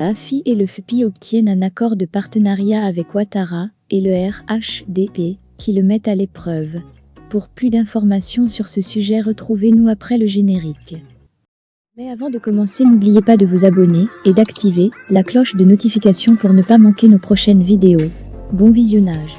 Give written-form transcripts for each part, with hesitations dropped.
AFI et le FPI obtiennent un accord de partenariat avec Ouattara et le RHDP qui le mettent à l'épreuve. Pour plus d'informations sur ce sujet, retrouvez-nous après le générique. Mais avant de commencer, n'oubliez pas de vous abonner et d'activer la cloche de notification pour ne pas manquer nos prochaines vidéos. Bon visionnage.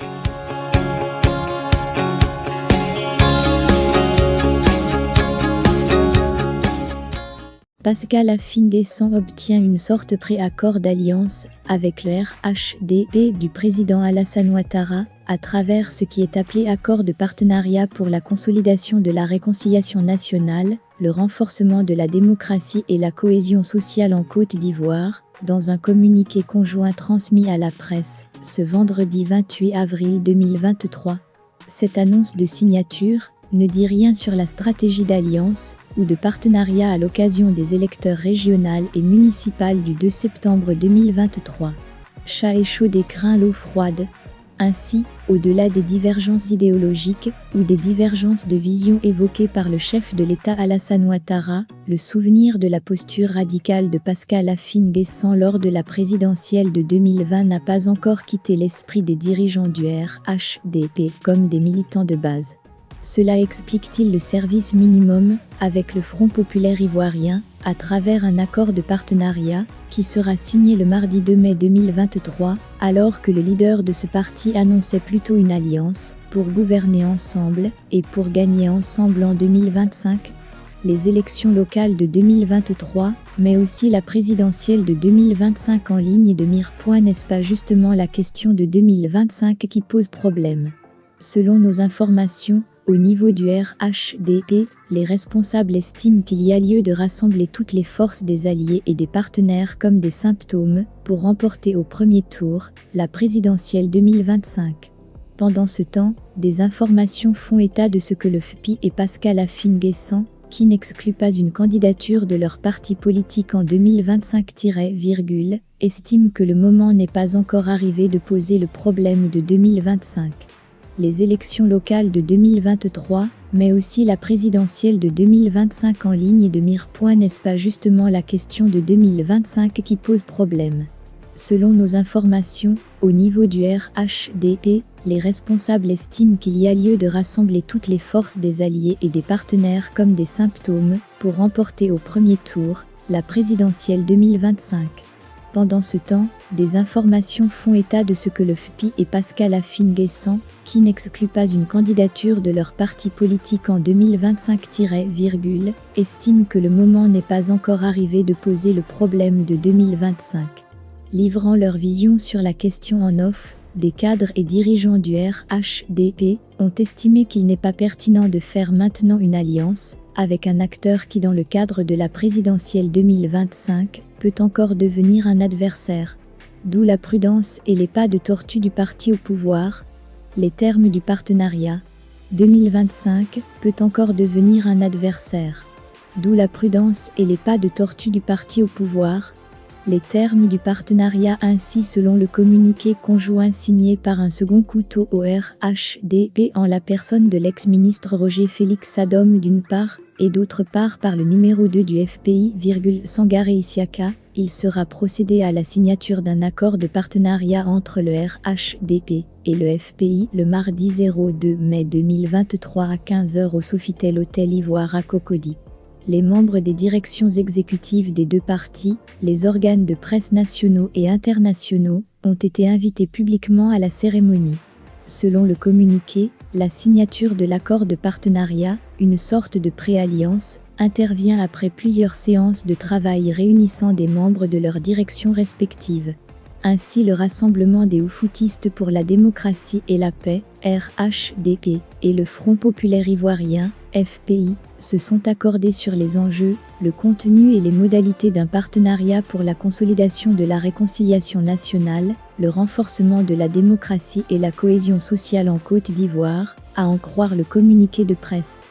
Pascal Affinguessan obtient une sorte pré-accord d'alliance avec le RHDP du président Alassane Ouattara à travers ce qui est appelé accord de partenariat pour la consolidation de la réconciliation nationale, le renforcement de la démocratie et la cohésion sociale en Côte d'Ivoire, dans un communiqué conjoint transmis à la presse ce vendredi 28 avril 2023. Cette annonce de signature ne dit rien sur la stratégie d'alliance ou de partenariat à l'occasion des élections régionales et municipales du 2 septembre 2023. Chat et chaud craint l'eau froide. Ainsi, au-delà des divergences idéologiques ou des divergences de vision évoquées par le chef de l'État Alassane Ouattara, le souvenir de la posture radicale de Pascal Affinguessan lors de la présidentielle de 2020 n'a pas encore quitté l'esprit des dirigeants du RHDP comme des militants de base. Cela explique-t-il le service minimum avec le Front populaire ivoirien à travers un accord de partenariat qui sera signé le mardi 2 mai 2023 alors que le leader de ce parti annonçait plutôt une alliance pour gouverner ensemble et pour gagner ensemble en 2025. Les élections locales de 2023, mais aussi la présidentielle de 2025 en ligne de mire. N'est-ce pas justement la question de 2025 qui pose problème? Selon nos informations, au niveau du RHDP, les responsables estiment qu'il y a lieu de rassembler toutes les forces des alliés et des partenaires comme des symptômes pour remporter au premier tour la présidentielle 2025. Pendant ce temps, des informations font état de ce que le FPI et Pascal Affinguessan, qui n'excluent pas une candidature de leur parti politique en 2025, estiment que le moment n'est pas encore arrivé de poser le problème de 2025. Les élections locales de 2023, mais aussi la présidentielle de 2025 en ligne de mire. N'est-ce pas justement la question de 2025 qui pose problème? Selon nos informations, au niveau du RHDP, les responsables estiment qu'il y a lieu de rassembler toutes les forces des alliés et des partenaires comme des symptômes pour remporter au premier tour la présidentielle 2025. Pendant ce temps, des informations font état de ce que le FPI et Pascal Affinguessan, qui n'excluent pas une candidature de leur parti politique en 2025, estiment que le moment n'est pas encore arrivé de poser le problème de 2025. Livrant leur vision sur la question en off, des cadres et dirigeants du RHDP ont estimé qu'il n'est pas pertinent de faire maintenant une alliance avec un acteur qui, dans le cadre de la présidentielle 2025, peut encore devenir un adversaire. D'où la prudence et les pas de tortue du parti au pouvoir. Les termes du partenariat 2025 peut encore devenir un adversaire. D'où la prudence et les pas de tortue du parti au pouvoir. Les termes du partenariat ainsi selon le communiqué conjoint signé par un second couteau au RHDP en la personne de l'ex-ministre Roger Félix Sadom d'une part, et d'autre part par le numéro 2 du FPI, Sangaré Isiaka, il sera procédé à la signature d'un accord de partenariat entre le RHDP et le FPI le mardi 02 mai 2023 à 15h au Sofitel Hôtel Ivoire à Cocody. Les membres des directions exécutives des deux partis, les organes de presse nationaux et internationaux, ont été invités publiquement à la cérémonie. Selon le communiqué, la signature de l'accord de partenariat, une sorte de préalliance, intervient après plusieurs séances de travail réunissant des membres de leurs directions respectives. Ainsi, le Rassemblement des Oufoutistes pour la démocratie et la paix, RHDP, et le Front populaire ivoirien, FPI, se sont accordés sur les enjeux, le contenu et les modalités d'un partenariat pour la consolidation de la réconciliation nationale, le renforcement de la démocratie et la cohésion sociale en Côte d'Ivoire, à en croire le communiqué de presse.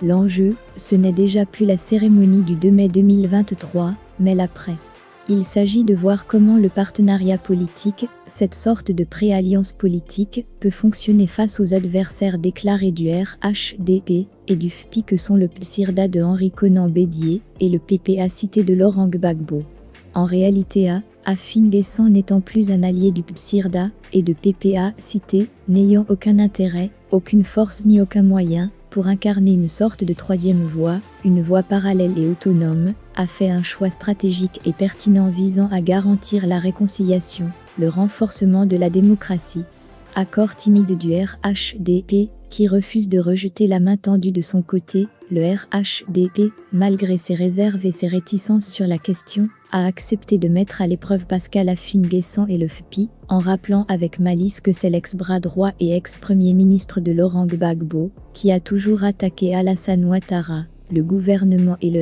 L'enjeu, ce n'est déjà plus la cérémonie du 2 mai 2023, mais l'après. Il s'agit de voir comment le partenariat politique, cette sorte de préalliance politique, peut fonctionner face aux adversaires déclarés du RHDP et du FPI que sont le PSIRDA de Henri Konan Bédié et le PPA cité de Laurent Gbagbo. En réalité, Afin Guessan n'étant plus un allié du PSIRDA et de PPA cité, n'ayant aucun intérêt, aucune force ni aucun moyen, pour incarner une sorte de troisième voie, une voie parallèle et autonome, a fait un choix stratégique et pertinent visant à garantir la réconciliation, le renforcement de la démocratie. Accord timide du RHDP, qui refuse de rejeter la main tendue de son côté, le RHDP, malgré ses réserves et ses réticences sur la question, a accepté de mettre à l'épreuve Pascal Afin Guessan et le FPI, en rappelant avec malice que c'est l'ex-bras droit et ex-premier ministre de Laurent Gbagbo, qui a toujours attaqué Alassane Ouattara, le gouvernement et le